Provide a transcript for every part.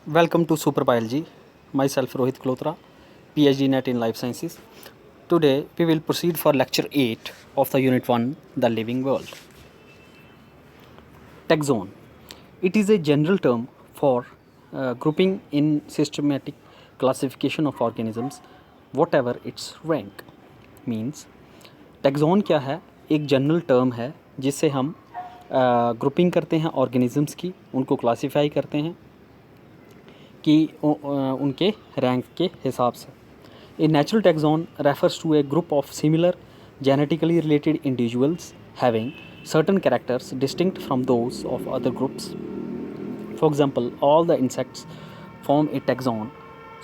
Welcome to Super Biology. Myself Rohit Klotra, PhD NET in Life Sciences. Today we will proceed for lecture 8 of the unit 1, The Living World. Taxon. It is a general term for grouping in systematic classification of organisms, whatever its rank. Means taxon क्या है? एक general term है जिससे हम grouping करते हैं organisms की, उनको क्लासीफाई करते हैं कि उनके रैंक के हिसाब से. A natural taxon refers to a group of similar genetically related individuals having certain characters distinct from those of other groups. For example, all the insects form a taxon,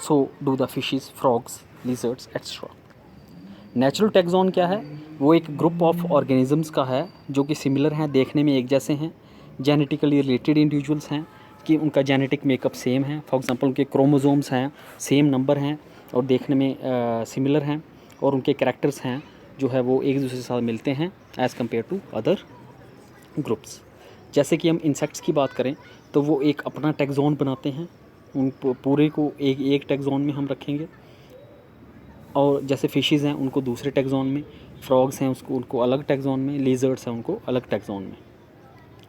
so do the fishes, frogs, lizards, etc. Natural taxon क्या है? वो एक group of organisms का है जो कि similar हैं, देखने में एक जैसे हैं, जेनेटिकली रिलेटेड इंडिविजुअल्स हैं कि उनका जेनेटिक मेकअप सेम है. फॉर एग्जांपल उनके क्रोमोसोम्स हैं, सेम नंबर हैं और देखने में सिमिलर हैं, और उनके कैरेक्टर्स हैं जो है वो एक दूसरे के साथ मिलते हैं as compare to other groups. जैसे कि हम इंसेक्ट्स की बात करें तो वो एक अपना टैक्सॉन बनाते हैं, उन पूरे को एक टैक्सॉन में हम रखेंगे. और जैसे फिशेज़ हैं उनको दूसरे टैक्सॉन में, फ्रॉग्स हैं उनको अलग टैक्सॉन में, लिजर्ड्स हैं उनको अलग टैक्सॉन में.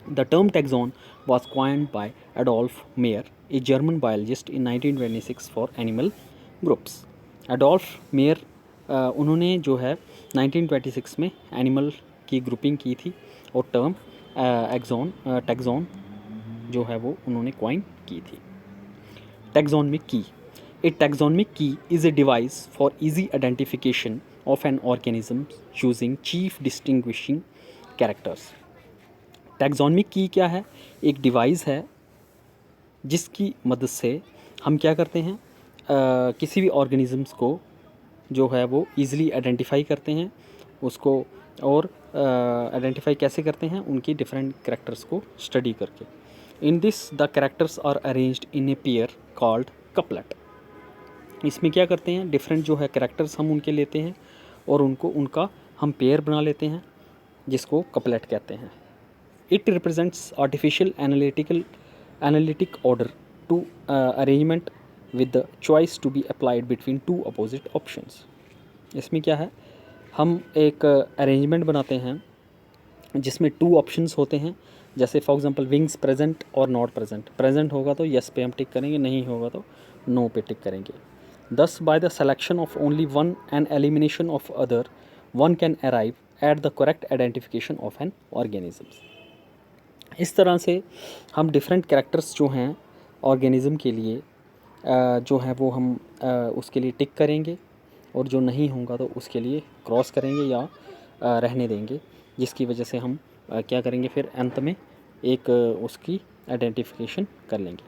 The term taxon was coined by Adolf Meyer, a German biologist in 1926 for animal groups. Adolf Meyer उन्होंने जो है 1926 में एनिमल की ग्रुपिंग की थी और टर्म टैक्सॉन जो है वो उन्होंने कॉइन की थी. टैक्सॉनमिक की. A taxonomic key is a device for easy identification of an organism using chief distinguishing characters. टैक्सॉनमिक की क्या है? एक डिवाइस है जिसकी मदद से हम क्या करते हैं, किसी भी ऑर्गेनिजम्स को जो है वो ईज़िली आइडेंटिफाई करते हैं उसको. और आइडेंटिफाई कैसे करते हैं? उनकी डिफरेंट कैरेक्टर्स को स्टडी करके. In this the characters are arranged in a pair called couplet. इसमें क्या करते हैं, डिफरेंट जो है कैरेक्टर्स हम उनके लेते हैं और उनका हम पेयर बना लेते हैं जिसको कपलेट कहते हैं. It represents artificial analytic order to arrangement with the choice to be applied between two opposite options. इसमें क्या है, हम एक अरेंजमेंट बनाते हैं जिसमें टू ऑप्शंस होते हैं. जैसे फॉर एग्जांपल विंग्स प्रेजेंट और नॉट प्रेजेंट. प्रेजेंट होगा तो यस पे हम टिक करेंगे, नहीं होगा तो नो पे टिक करेंगे. Thus, by the selection of only one and elimination of other, one can arrive at the correct identification of an organism. इस तरह से हम डिफरेंट कैरेक्टर्स जो हैं ऑर्गेनिज़म के लिए जो है वो हम उसके लिए टिक करेंगे, और जो नहीं होगा तो उसके लिए क्रॉस करेंगे या रहने देंगे, जिसकी वजह से हम क्या करेंगे, फिर अंत में एक उसकी आइडेंटिफिकेशन कर लेंगे.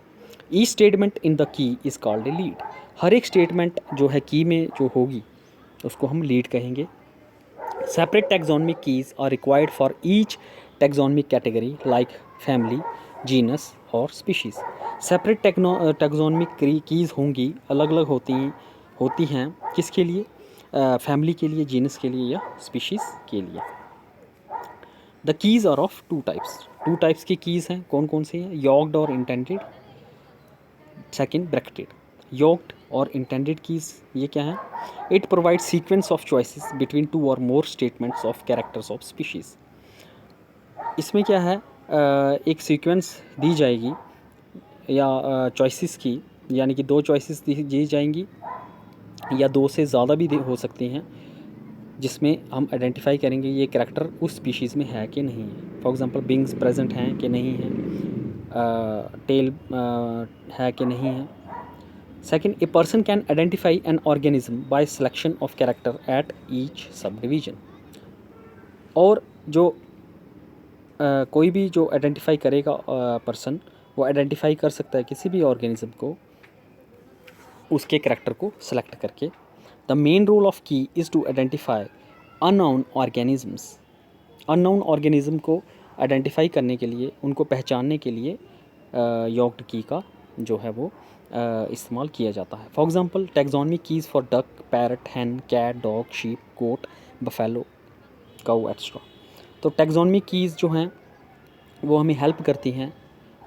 Each statement in the key is called a lead. हर एक स्टेटमेंट जो है की में जो होगी उसको हम लीड कहेंगे. Separate taxonomic keys are required for each taxonomic category like family, genus और स्पीशीज़. सेपरेट टैक्सॉनमिक कीज़ होंगी, अलग अलग होती हैं किसके लिए? फैमिली के लिए, जीनस के लिए या स्पीशीज़ के लिए. The keys are of two types की कीज़ हैं. कौन कौन सी हैं? यॉक्ड और इंटेंडेड. Second bracketed. यॉक्ड और इंटेंडेड कीज़ ये क्या है? It provide sequence of choices between two और more statements of characters of species. इसमें क्या है, एक सीक्वेंस दी जाएगी या चॉइसेस की, यानी कि दो चॉइसेस दी जाएंगी या दो से ज़्यादा भी हो सकती हैं, जिसमें हम आइडेंटिफाई करेंगे ये कैरेक्टर उस स्पीशीज़ में है कि नहीं है. फॉर एग्जांपल विंग्स प्रेजेंट हैं कि नहीं हैं, टेल है कि नहीं है. Second, a person can identify an organism by selection of character at each subdivision. और जो कोई भी जो आइडेंटिफाई करेगा पर्सन, वो आइडेंटिफाई कर सकता है किसी भी ऑर्गेनिज्म को उसके कैरेक्टर को सेलेक्ट करके. The main role of key is to identify unknown organisms. Unknown organism को आइडेंटिफाई करने के लिए, उनको पहचानने के लिए यॉक्ड की का जो है वो इस्तेमाल किया जाता है. For example taxonomic keys for duck, parrot, hen, cat, dog, sheep, goat, buffalo, cow extra. तो टैक्सॉनमिक कीज़ जो हैं वो हमें हेल्प करती हैं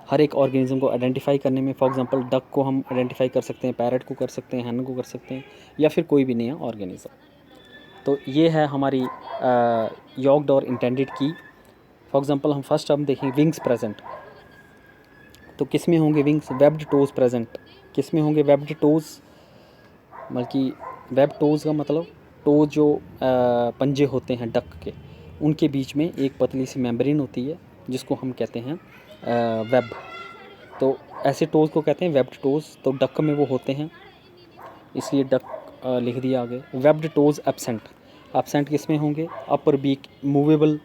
हर एक ऑर्गेनिज्म को आइडेंटिफाई करने में। फॉर एग्जांपल डक को हम आइडेंटिफाई कर सकते हैं, पैरट को कर सकते हैं, हैन को कर सकते हैं, या फिर कोई भी नया ऑर्गेनिज्म। तो ये है हमारी यॉक्ड और इंटेंडेड की। फॉर एग्जांपल हम फर्स्ट हम देखें विंग्स प्रेजेंट, तो किस में होंगे विंग्स? Webbed toes present. किस में होंगे वेब्ड टोज? बल्कि वेब टोज का मतलब टोज जो पंजे होते हैं डक के, उनके बीच में एक पतली सी मेम्ब्रेन होती है जिसको हम कहते हैं वेब। तो ऐसे टोज को कहते हैं वेब्ड टोज। तो डक में वो होते हैं, इसलिए डक लिख दिया आगे। Webbed toes absent. एब्सेंट किस में होंगे? अपर बीक मूवेबल।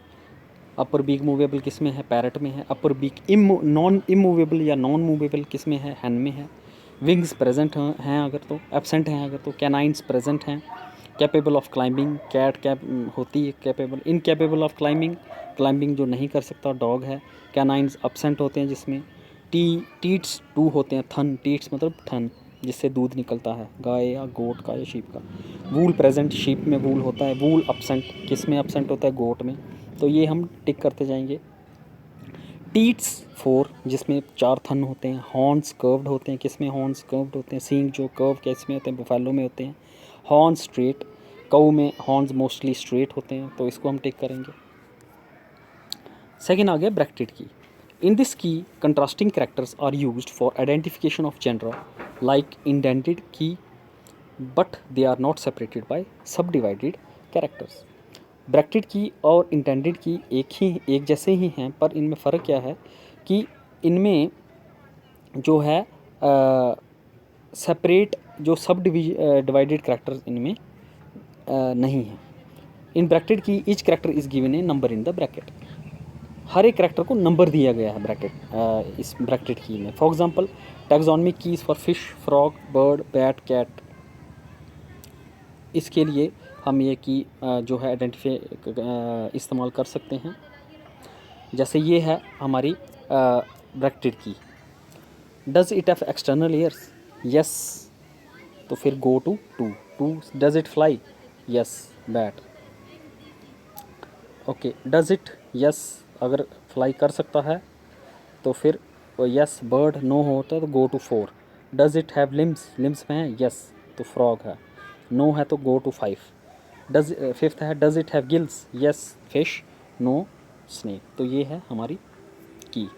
अपर बीक मूवेबल किस में है? पैरट में है। अपर बीक नॉन इमूवेबल या नॉन मूवेबल किस में है? हैन में है। विंग्स प्रेजेंट हैं अगर तो, एब्सेंट हैं अगर तो। कैनाइन्स प्रेजेंट हैं। Capable of climbing, cat cap होती है capable. Incapable of climbing, climbing जो नहीं कर सकता डॉग है। कैनाइन्स एब्सेंट होते हैं जिसमें। टीट्स 2 होते हैं। थन, टीट्स मतलब थन जिससे दूध निकलता है गाय या गोट का या शीप का। वूल प्रेजेंट, शीप में वूल होता है। वूल एब्सेंट, किस में एब्सेंट होता है? गोट में। तो ये हम टिक करते जाएंगे। टीट्स 4 जिसमें 4 थन होते हैं। हॉर्न्स कर्व्ड होते हैं, किस में हॉर्न्स कर्व्ड होते हैं? सींग जो कर्व किस में होते हैं? बुफेलो में होते हैं। हॉर्न स्ट्रेट, कऊ में हॉर्न्स मोस्टली स्ट्रेट होते हैं, तो इसको हम टिक करेंगे। सेकेंड आ गया bracketed key. In this key contrasting characters are used for identification of genera like indented key, but they are not separated by sub divided characters. Bracketed key और intended की एक जैसे ही हैं, पर इनमें फ़र्क क्या है कि इनमें जो है सेपरेट जो सब डिवाइडेड कैरेक्टर्स इनमें नहीं है। In bracketed key each character is given a number in the bracket. हर एक कैरेक्टर को नंबर दिया गया है ब्रैकेट इस ब्रैकेटेड की में। For example taxonomic keys for fish, frog, bird, bat, cat. इसके लिए हम ये की जो है आइडेंटिफाई इस्तेमाल कर सकते हैं। जैसे ये है हमारी bracketed key. Does it have external ears? Yes, तो फिर go to two. Does it fly? Yes, bat. Okay, does it? Yes, अगर फ्लाई कर सकता है तो फिर यस बर्ड। नो होता है तो go to 4। Does it have limbs? Limbs में है यस, तो फ्रॉग है। नो है तो गो टू 5। डज फिफ्थ है does it have gills? Yes, fish. No, snake. तो ये है हमारी की।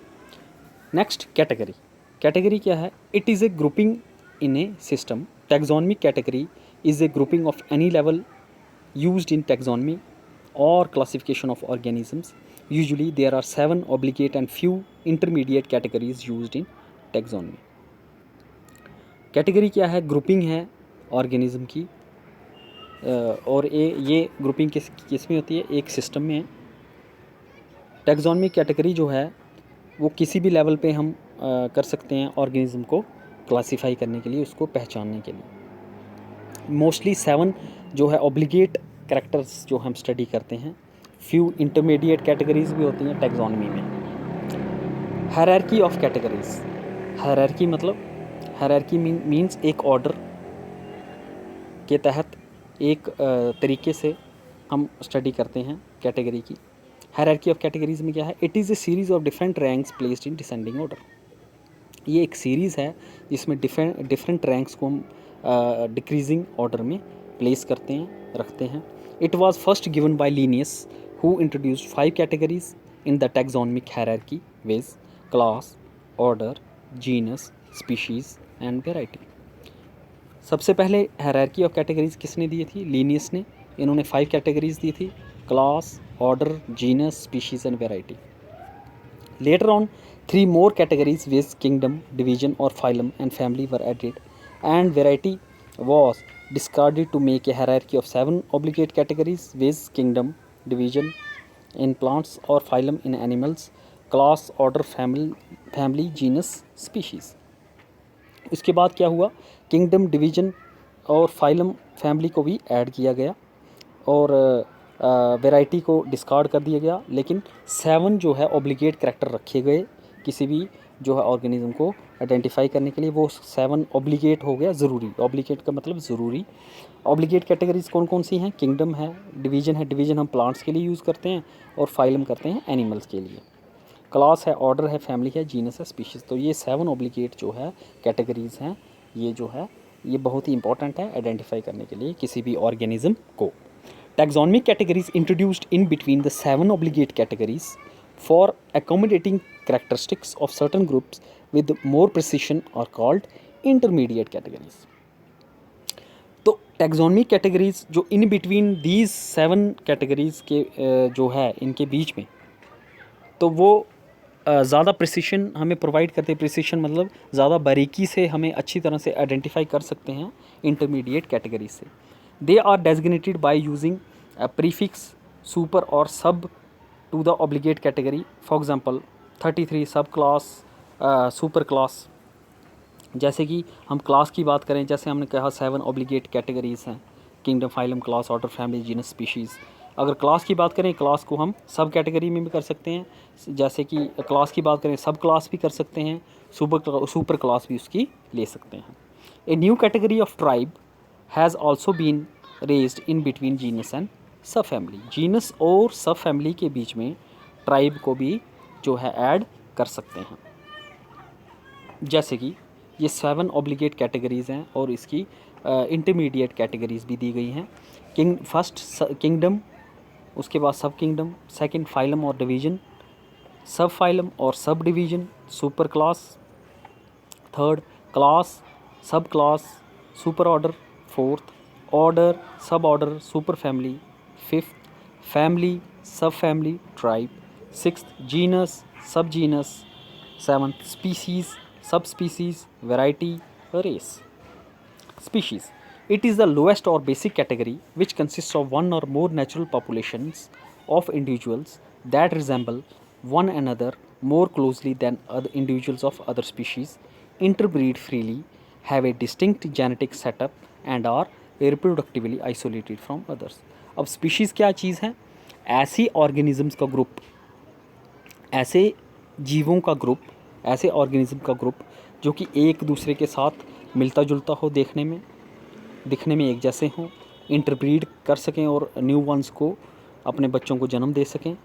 Next category. कैटेगरी क्या है? It is A grouping in A system. Taxonomic category is a grouping of any level used in taxonomy or classification of organisms. Usually there are 7 obligate and few intermediate categories used in taxonomy. Category क्या है? Grouping है organism की, और ये grouping किस में होती है? एक सिस्टम में। टैक्सोनॉमिक कैटेगरी जो है वो किसी भी लेवल पे हम कर सकते हैं ऑर्गेनिज्म को क्लासीफाई करने के लिए, उसको पहचानने के लिए। मोस्टली 7 जो है ऑब्लिगेट कैरेक्टर्स जो हम स्टडी करते हैं। फ्यू इंटरमीडिएट कैटेगरीज भी होती हैं टैक्सोनॉमी में। Hierarchy of categories. हायरार्की मतलब हायरार्की मीन्स एक ऑर्डर के तहत एक तरीके से हम स्टडी करते हैं कैटेगरी की। हायरार्की ऑफ कैटेगरीज में क्या है? It is A series of different ranks placed in descending order. ये एक सीरीज़ है जिसमें डिफरेंट रैंक्स को हम डिक्रीजिंग ऑर्डर में प्लेस करते हैं, रखते हैं। It was first given by Linnaeus who introduced 5 categories in the taxonomic hierarchy viz class, order, genus, species and variety. सबसे पहले हायरार्की ऑफ कैटेगरीज किसने दी थी? लीनियस ने। इन्होंने 5 कैटेगरीज दी थी, class, order, genus, species and variety. Later on, 3 more categories with kingdom, division or phylum and family were added, and variety was discarded to make a hierarchy of 7 obligate categories with kingdom, division in plants or phylum in animals, class, order, family, genus, species. इसके बाद क्या हुआ? Kingdom, division और phylum, family को भी add किया गया और वैरायटी को डिस्कार्ड कर दिया गया। लेकिन 7 जो है ऑब्लिगेट कैरेक्टर रखे गए किसी भी जो है ऑर्गेनिज्म को आइडेंटिफाई करने के लिए। वो 7 ऑब्लिगेट हो गया, ज़रूरी। ऑब्लिगेट का मतलब ज़रूरी। ऑब्लिगेट कैटेगरीज कौन कौन सी हैं? किंगडम है, डिवीजन हम प्लांट्स के लिए यूज़ करते हैं और फाइलम करते हैं एनिमल्स के लिए। क्लास है, ऑर्डर है, फैमिली है, जीनस है, स्पीशीज़। तो ये 7 ऑब्लिगेट जो है कैटेगरीज़ हैं, ये जो है ये बहुत ही इंपॉर्टेंट है आइडेंटिफाई करने के लिए किसी भी ऑर्गेनिज्म को। Taxonomic categories introduced in between the 7 obligate categories for accommodating characteristics of certain groups with more precision are called intermediate categories। तो टैक्सोनॉमिक कैटेगरीज जो इन बिटवीन दीज 7 कैटेगरीज के जो है इनके बीच में, तो वो ज़्यादा प्रिसिशन हमें प्रोवाइड करते हैं। प्रिसिशन मतलब ज़्यादा बारीकी से हमें अच्छी तरह से आइडेंटिफाई कर सकते हैं इंटरमीडिएट कैटेगरी से। They are designated by using prefix super और sub to the obligate category. For example 33 सब क्लास, सुपर क्लास। जैसे कि हम क्लास की बात करें, जैसे हमने कहा 7 ऑब्लिगेट कैटेगरीज़ हैं, kingdom, phylum, class, order, family, genus, species. अगर क्लास की बात करें, क्लास को हम सब कैटेगरी में भी कर सकते हैं, जैसे कि क्लास की बात करें सब क्लास भी कर सकते हैं, सुपर क्लास भी उसकी ले सकते हैं। A new category of tribe has also been raised in between genus and subfamily. Genus और सब फैमिली के बीच में ट्राइब को भी जो है ऐड कर सकते हैं। जैसे कि ये 7 ऑब्लिगेट कैटेगरीज़ हैं और इसकी इंटरमीडिएट कैटेगरीज़ भी दी गई हैं। फर्स्ट किंगडम, उसके बाद सब किंगडम, सेकंड फाइलम और डिवीज़न, सब फाइलम और sub division, super class, third class, sub class, super order, fourth order, sub order, super family, fifth family, sub family, tribe, sixth genus, sub genus, seventh species, sub species, variety, race. Species. It is the lowest or basic category which consists of one or more natural populations of individuals that resemble one another more closely than other individuals of other species, interbreed freely, have a distinct genetic setup and are reproductively isolated from others। अब species क्या चीज़ है? ऐसी organisms का group, ऐसे जीवों का group, ऐसे organism का ग्रुप जो कि एक दूसरे के साथ मिलता जुलता हो, दिखने में एक जैसे हों, इंटरब्रीड कर सकें और न्यू वंस को, अपने बच्चों को जन्म दे सकें,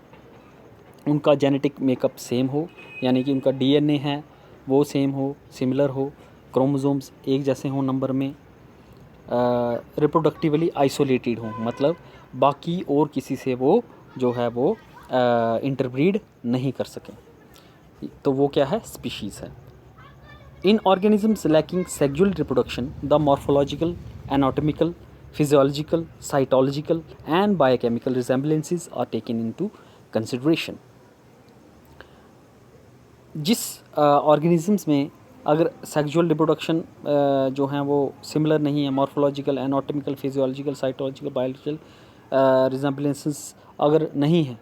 उनका जेनेटिक मेकअप सेम हो, यानी कि उनका डीएनए है वो सेम हो, सिमिलर हो, क्रोमोसोम्स एक जैसे हों नंबर में, रिप्रोडक्टिवली आइसोलेटेड हों, मतलब बाकी और किसी से वो जो है वो इंटरब्रीड नहीं कर सकें, तो वो क्या है? स्पीशीज़ है। In organisms lacking sexual reproduction, the morphological, anatomical, physiological, cytological and biochemical resemblances are taken into consideration। जिस organisms में अगर sexual reproduction जो हैं वो similar नहीं है, morphological, anatomical, physiological, cytological, biological resemblances अगर नहीं है,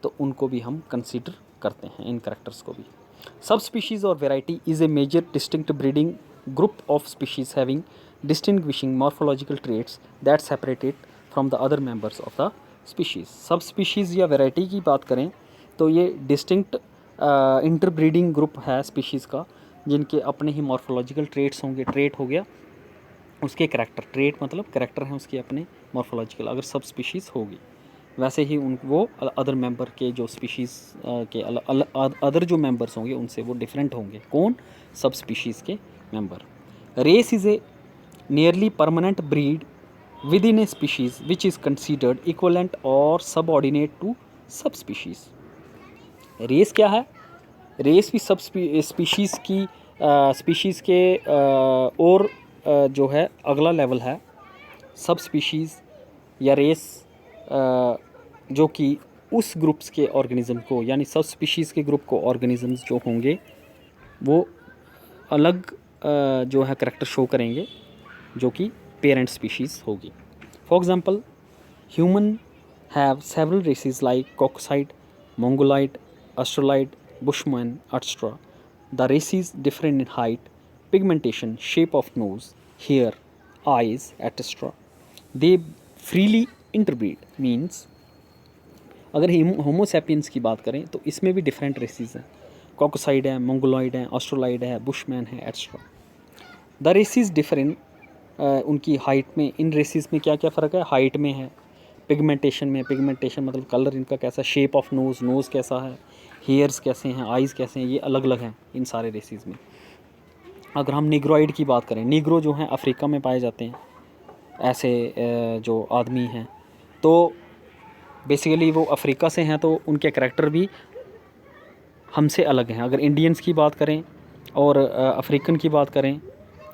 तो उनको भी हम consider करते हैं, इन characters को भी। Subspecies or variety is a major distinct breeding group of species having distinguishing morphological traits that separate it from the other members of the species। Subspecies या variety की बात करें तो ये distinct interbreeding group है species का, जिनके अपने ही morphological traits होंगे। trait हो गया उसके character, trait मतलब character हैं उसके अपने morphological, अगर subspecies होगी वैसे ही उन वो अदर मेंबर के जो स्पीशीज़ के अदर जो मेंबर्स होंगे उनसे वो डिफरेंट होंगे। कौन? सब स्पीशीज़ के member. Race is a nearly permanent breed within a species which is considered equivalent और subordinate to subspecies. Race क्या है? रेस भी सब स्पीशीज़ की स्पीशीज़ के और जो है अगला लेवल है। सब स्पीशीज़ या रेस जो कि उस ग्रुप्स के ऑर्गेनिज़म को, यानी सब स्पीशीज़ के ग्रुप को ऑर्गेनिज़म्स जो होंगे वो अलग जो है करैक्टर शो करेंगे जो कि पेरेंट स्पीशीज़ होगी। For example human have several races like caucasoid, mongoloid, australoid, bushman extra. The races different in height, pigmentation, shape of nose, hair, eyes etcetera. They freely interbreed means अगर homo sapiens की बात करें तो इसमें भी different races हैं। कॉकसाइड है, Mongoloid है, ऑस्ट्रोलाइड है, बुशमैन है एट्सट्रा। द रेसेस डिफरेंट उनकी हाइट में, इन रेसेस में क्या क्या फ़र्क है? हाइट में है, पिगमेंटेशन में, पिगमेंटेशन मतलब कलर इनका कैसा, शेप ऑफ नोज़, नोज़ कैसा है, हेयर्स कैसे हैं, आइज़ कैसे हैं, ये अलग अलग हैं इन सारे रेसेस में। अगर हम निग्रोइड की बात करें, निग्रो जो हैं अफ्रीका में पाए जाते हैं ऐसे जो आदमी हैं, तो बेसिकली वो अफ्रीका से हैं, तो उनके करैक्टर भी हमसे अलग हैं। अगर इंडियंस की बात करें और अफ्रीकन की बात करें,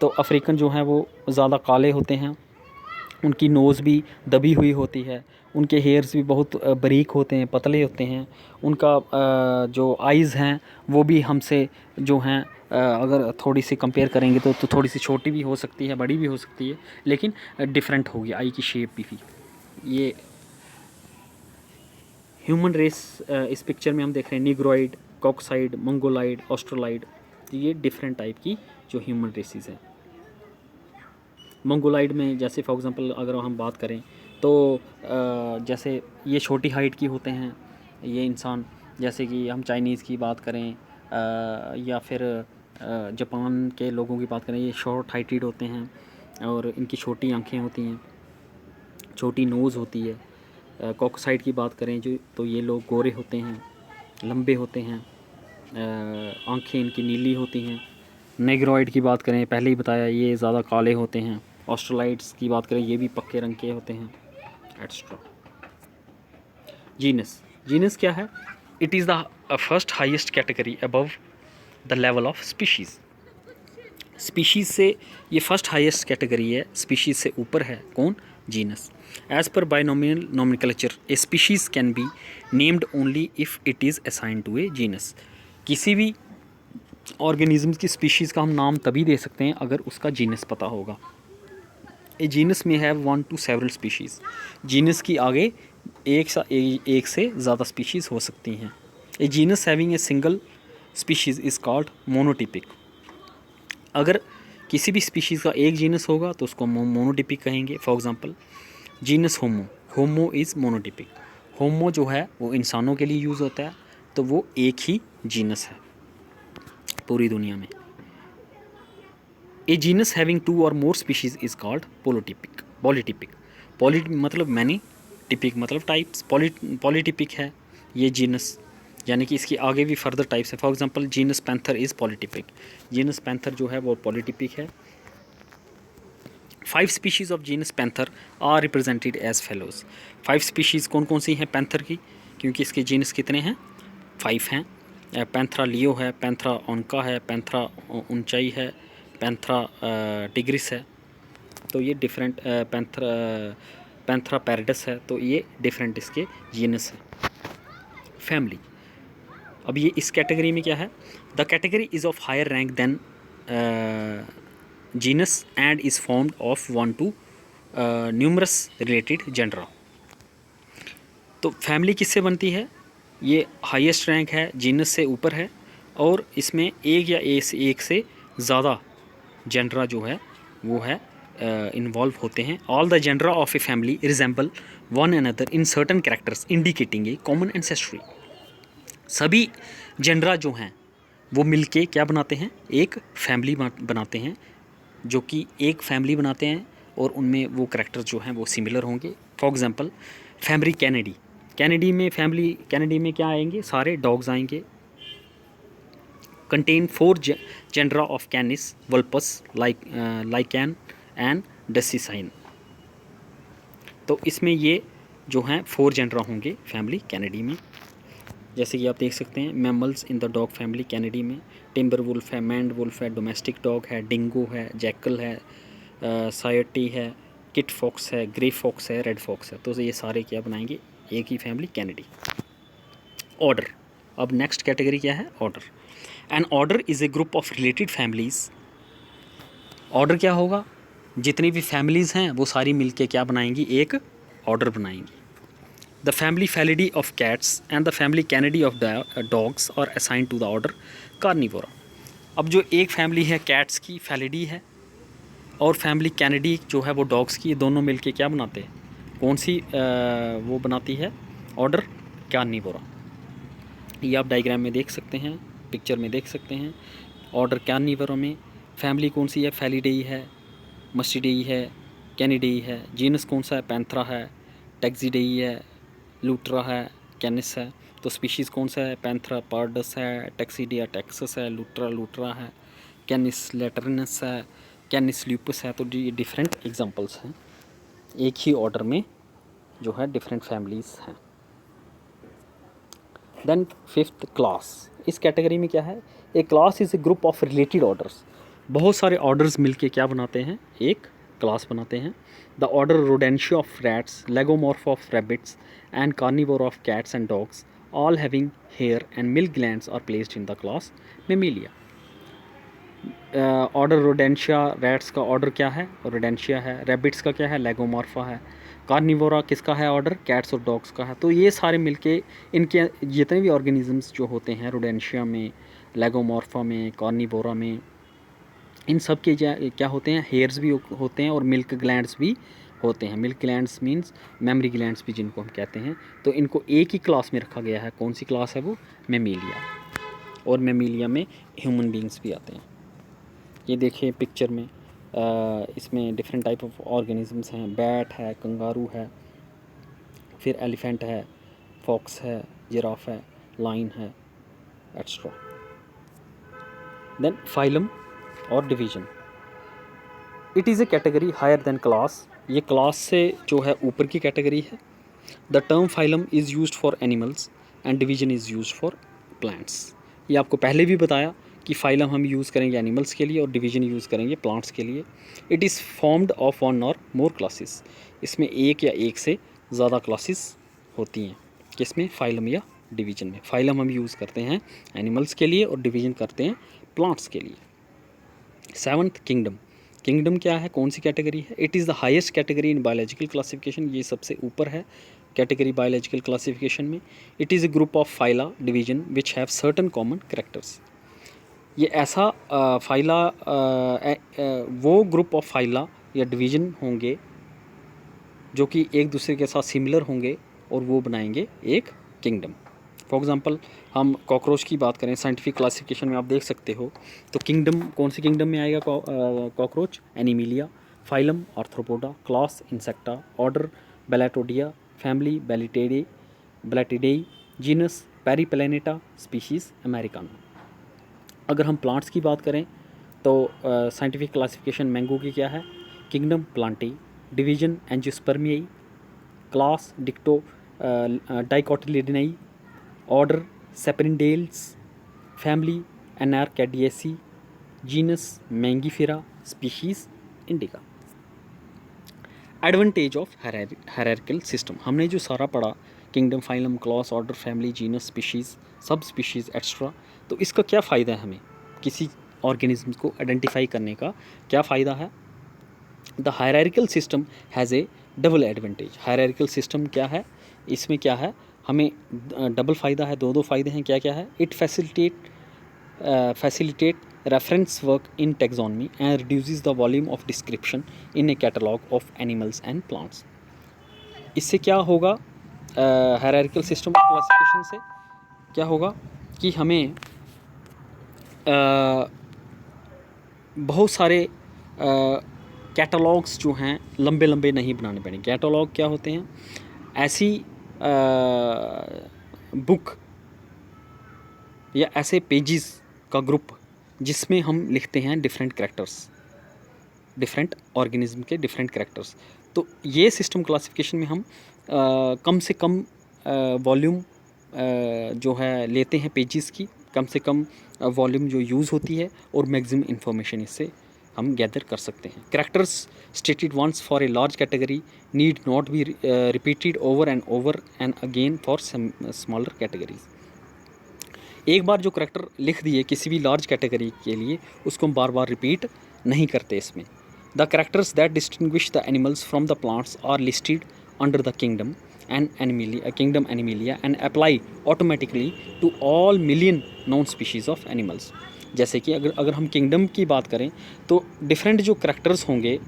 तो अफ्रीकन जो हैं वो ज़्यादा काले होते हैं, उनकी नोज़ भी दबी हुई होती है, उनके हेयर्स भी बहुत बारीक होते हैं, पतले होते हैं, उनका जो आइज़ हैं वो भी हमसे जो हैं अगर थोड़ी सी कंपेयर करेंगे तो थोड़ी सी छोटी भी हो सकती है, बड़ी भी हो सकती है, लेकिन डिफरेंट होगी आई की शेप भी। ये ह्यूमन रेस इस पिक्चर में हम देख रहे हैं, निग्रोइड, कॉकसाइड, मंगोलाइड, ऑस्ट्रोलाइड, ये डिफरेंट टाइप की जो ह्यूमन रेसेस हैं। मंगोलाइड में जैसे फॉर एग्ज़ाम्पल अगर हम बात करें तो जैसे ये छोटी हाइट की होते हैं ये इंसान, जैसे कि हम चाइनीज़ की बात करें या फिर जापान के लोगों की बात करें, ये शॉर्ट हाइटेड होते हैं और इनकी छोटी आंखें होती हैं, छोटी नोज़ होती है। कॉकसाइड की बात करें जो, तो ये लोग गोरे होते हैं, लंबे होते हैं, आंखें इनकी नीली होती हैं। नेग्रोइड की बात करें, पहले ही बताया, ये ज़्यादा काले होते हैं। ऑस्ट्रोलाइड्स की बात करें, ये भी पक्के रंग के होते हैं, एक्स्ट्रा। जीनस, जीनस क्या है? It is the first highest category above the level of species. Species से ये फर्स्ट हाईएस्ट कैटेगरी है, स्पीशीज़ से ऊपर है कौन? Genus. As per binomial nomenclature a species can be named only if it is assigned to a genus. किसी भी organism की स्पीशीज़ का हम नाम तभी दे सकते हैं अगर उसका जीनस पता होगा। A genus may have 1 to several species. Genus की आगे एक से ज़्यादा स्पीशीज़ हो सकती हैं। A genus having a single species is called monotypic. अगर किसी भी स्पीशीज़ का एक जीनस होगा तो उसको मोनोटिपिक कहेंगे। For example genus Homo, Homo is monotypic. Homo जो है वो इंसानों के लिए यूज़ होता है, तो वो एक ही जीनस है पूरी दुनिया में। A genus having 2 or more species is called polytypic, polytypic. Poly मतलब मैनी, टिपिक मतलब टाइप्स, पॉलीटिपिक है ये जीनस, यानी कि इसके आगे भी फर्दर टाइप्स है। For example genus panther is polytypic. Genus panther जो है वो पॉलीटिपिक है। 5 species of genus panther are represented as felids. 5 species कौन कौन सी हैं पैंथर की? क्योंकि इसके जीनस कितने हैं? 5 हैं। पैंथरा लियो है, पैंथरा ओनका है, पैंथरा ऊंचाई है, पैंथरा टिग्रिस है। तो ये डिफरेंट पैंथरा पैरडस है, तो ये डिफरेंट इसके जीनस है। फैमिली, अब ये इस कैटेगरी में क्या है? The category is of higher rank than genus and is formed of 1 to numerous related genera. तो फैमिली किससे बनती है? ये हाईएस्ट रैंक है, जीनस से ऊपर है, और इसमें एक या एक से ज़्यादा जेंडरा जो है वो है इन्वॉल्व होते हैं। All the genera of a family resemble one another in certain characters indicating a common ancestry. सभी जेंडरा जो हैं वो मिलके क्या बनाते हैं? एक फैमिली बनाते हैं, जो कि एक फैमिली बनाते हैं और उनमें वो करैक्टर जो हैं वो सिमिलर होंगे। For example family Canidae, Canidae में क्या आएंगे? सारे डॉग्स आएंगे। Contain 4 genera of Canis, Vulpes, Lycaon and Dusicyon. तो इसमें ये जो हैं 4 जेंडरा होंगे फैमिली कैनेडी में। जैसे कि आप देख सकते हैं mammals in the dog family Canidae में टिम्बर वुल्फ है, मैंड वुल्फ है, डोमेस्टिक डॉग है, डिंगो है, जैकल है, सायटी है, किट फॉक्स है, ग्रे फॉक्स है, रेड फॉक्स है। तो ये सारे क्या बनाएंगे? एक ही फैमिली कैनेडी। ऑर्डर, अब नेक्स्ट कैटेगरी क्या है? Order. An order is a group of related families. Order क्या होगा? जितनी भी फैमिलीज़ हैं वो सारी मिलके क्या बनाएंगी? एक ऑर्डर बनाएंगी। The family Felidae of cats and the family Canidae of dogs are assign to the order Carnivora. अब जो एक फैमिली है कैट्स की, फैलिडी है, और फैमिली कैनेडी जो है वो डॉग्स की, दोनों मिलके क्या बनाते हैं? कौन सी वो बनाती है? Order Carnivora. ये आप डायग्राम में देख सकते हैं, पिक्चर में देख सकते हैं। ऑर्डर कार्निवोरा में फैमिली कौन सी है? फैलिडेई है, मस्टिडेई है, कैनिडेई है। जीनस कौन सा है? पैंथरा है, टैक्सिडेई है, लूट्रा है, कैनिस है। तो स्पीशीज़ कौन सा है, पैंथरा पार्डस है, टैक्सीडिया टैक्सस है, लूट्रा लूट्रा है, कैनिस लेटरनस है, कैनिस ल्यूपस है। तो ये डिफरेंट एग्जांपल्स हैं, एक ही ऑर्डर में जो है डिफरेंट फैमिलीज़ हैं। देन फिफ्थ क्लास, इस कैटेगरी में क्या है, a class is a group of related orders. बहुत सारे ऑर्डर्स मिलके क्या बनाते हैं, एक क्लास बनाते हैं। The order Rodentia of rats, Lagomorpha of rabbits and carnivore of cats and dogs all having hair and milk glands are placed in the class Mammalia. Order Rodentia, rats का order क्या है, रोडेंशिया है। Rabbits का क्या है, लेगोमॉर्फा है। Carnivora किसका है ऑर्डर, कैट्स और डॉग्स का है। तो ये सारे मिलके इनके जितने भी ऑर्गेनिजम्स जो होते हैं रोडेंशिया में, लेगोमॉर्फा में, कार्निवोरा में, इन सब के क्या होते हैं, हेयर्स भी होते हैं और मिल्क ग्लैंड्स भी होते हैं। Milk glands means mammary glands भी जिनको हम कहते हैं। तो इनको एक ही क्लास में रखा गया है। कौन सी क्लास है वो, मेमेलिया। और मेमेलिया में ह्यूमन बींग्स भी आते हैं। ये देखिए पिक्चर में, इसमें डिफरेंट टाइप ऑफ ऑर्गेनिजम्स हैं। बैट है, कंगारू है, फिर एलिफेंट है, फॉक्स है, जिराफ है, लाइन है, एक्स्ट्रा। देन फाइलम और division, it is a category higher than class. ये क्लास से जो है ऊपर की कैटेगरी है। The term phylum is used for animals and division is used for plants. ये आपको पहले भी बताया कि फाइलम हम यूज़ करेंगे एनिमल्स के लिए और डिवीजन यूज़ करेंगे प्लांट्स के लिए। It is formed of one और मोर क्लासेस। इसमें एक या एक से ज़्यादा क्लासेस होती हैं। किसमें, फाइलम या डिवीजन में। फाइलम हम यूज़ करते हैं एनिमल्स के लिए और डिवीजन करते हैं प्लांट्स के लिए। Seventh, kingdom. किंगडम क्या है, कौन सी कैटेगरी है, it is the highest category in biological classification. ये सबसे ऊपर है कैटेगरी बायोलॉजिकल क्लासिफिकेशन में। It is a group of phyla division which have certain common characters. ये ऐसा फाइला वो ग्रुप ऑफ फाइला या डिवीजन होंगे जो कि एक दूसरे के साथ सिमिलर होंगे और वो बनाएंगे एक किंगडम। फॉर एग्ज़ाम्पल हम कॉकरोच की बात करें साइंटिफिक क्लासिफिकेशन में, आप देख सकते हो तो किंगडम, कौन सी किंगडम में आएगा cockroach, Animalia. Phylum Arthropoda, class Insecta, order Blattodea, family Blattidae, genus Periplaneta, species americana. अगर हम प्लांट्स की बात करें तो साइंटिफिक क्लासिफिकेशन मैंगो की क्या है, kingdom Plantae, division Angiospermae, class dicot Dicotyledonae, order Sapindales, family Anacardiaceae, genus Mangifera, species indica. Advantage of hierarchical system, हमने जो सारा पढ़ा, kingdom, phylum, class, order, family, genus, species, sub species extra, तो इसका क्या फ़ायदा है हमें, किसी ऑर्गेनिज्म को आइडेंटिफाई करने का क्या फ़ायदा है। The hierarchical system has A double advantage. Hierarchical system क्या है, इसमें क्या है, हमें डबल फ़ायदा है, दो फ़ायदे हैं। क्या क्या है, it facilitate reference work in taxonomy and reduces the volume of description in A catalogue of animals and plants. इससे क्या होगा, हायरार्किकल सिस्टम क्लासिफिकेशन से क्या होगा कि हमें बहुत सारे कैटलॉग्स जो हैं लंबे लंबे नहीं बनाने पड़ेंगे। कैटलॉग क्या होते हैं, ऐसी बुक या ऐसे पेजेस का ग्रुप जिसमें हम लिखते हैं डिफरेंट कैरेक्टर्स, डिफरेंट ऑर्गेनिज्म के डिफरेंट कैरेक्टर्स। तो ये सिस्टम क्लासिफिकेशन में हम कम से कम वॉल्यूम जो है लेते हैं पेजेस की, कम से कम वॉल्यूम जो यूज़ होती है और मैक्सिमम इंफॉर्मेशन इससे हम गैदर कर सकते हैं। Characters stated once for a large category need not be repeated over and again for smaller categories. एक बार जो करेक्टर लिख दिए किसी भी लार्ज कैटेगरी के लिए, उसको हम बार बार रिपीट नहीं करते इसमें। The characters that distinguish the animals from the plants are listed under the kingdom Animalia and apply automatically to all million known species of animals. जैसे कि अगर हम किंगडम की बात करें तो डिफरेंट जो करेक्टर्स होंगे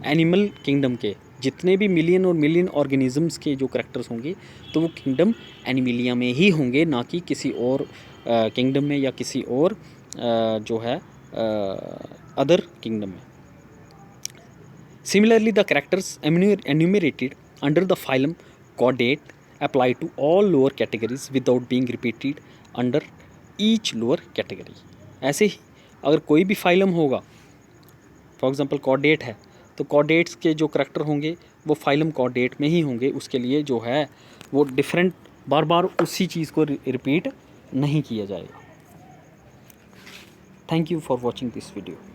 एनिमल किंगडम के, जितने भी मिलियन और मिलियन ऑर्गेनिजम्स के जो करेक्टर्स होंगे तो वो किंगडम एनिमिलिया में ही होंगे, ना कि किसी और किंगडम में या किसी और जो है अदर किंगडम में। Similarly the characters enumerated under the phylum chordate apply to all lower categories without being repeated under each lower category. ऐसे ही अगर कोई भी फाइलम होगा, फॉर एग्जांपल कॉर्डेट है, तो कॉर्डेट्स के जो करैक्टर होंगे वो फाइलम कॉर्डेट में ही होंगे, उसके लिए जो है वो डिफरेंट बार बार उसी चीज़ को रिपीट नहीं किया जाएगा. Thank you for watching this video.